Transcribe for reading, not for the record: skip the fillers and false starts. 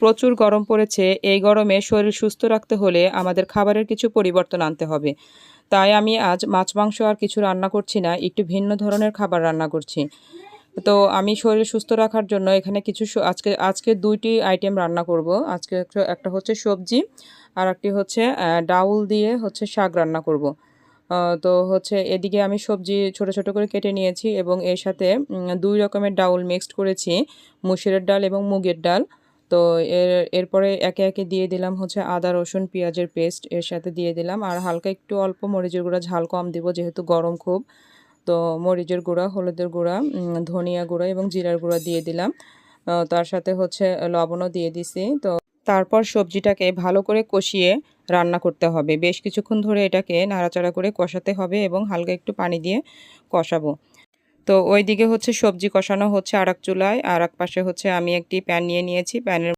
প্রচুর গরম পড়েছে। এই গরমে শরীর সুস্থ রাখতে হলে আমাদের খাবারের কিছু পরিবর্তন আনতে হবে। তাই আমি আজ মাছ মাংস আর কিছু রান্না করছি না, একটু ভিন্ন ধরনের খাবার রান্না করছি। তো আমি শরীর সুস্থ রাখার জন্য এখানে কিছু আজকে আজকে ২টি আইটেম রান্না করব। আজকে একটা হচ্ছে সবজি, আর একটি হচ্ছে ডাউল দিয়ে হচ্ছে শাক রান্না করব। তো হচ্ছে এদিকে আমি সবজি ছোট ছোট করে কেটে নিয়েছি এবং এর সাথে ২ রকমের ডাউল মিক্সড করেছি, মসুরের ডাল এবং মুগের ডাল। তো এরপরে একে একে দিয়ে দিলাম হচ্ছে আদা রসুন পেঁয়াজের পেস্ট, এর সাথে দিয়ে দিলাম আর হালকা একটু অল্প মরিচের গুঁড়া, ঝাল কম দিব যেহেতু গরম খুব। তো মরিচের গুঁড়া, হলুদের গুঁড়া, ধনিয়া গুঁড়া এবং জিরার গুঁড়া দিয়ে দিলাম। তার সাথে হচ্ছে লবণও দিয়ে দিছি। তো তারপর সবজিটাকে ভালো করে কষিয়ে রান্না করতে হবে। বেশ কিছুক্ষণ ধরে এটাকে নাড়াচাড়া করে কষাতে হবে এবং হালকা একটু পানি দিয়ে কষাবো। তো ওইদিকে হচ্ছে সবজি কষানো হচ্ছে আরেক চুলায়, আর এক পাশে হচ্ছে আমি একটি প্যান নিয়ে নিয়েছি। প্যানের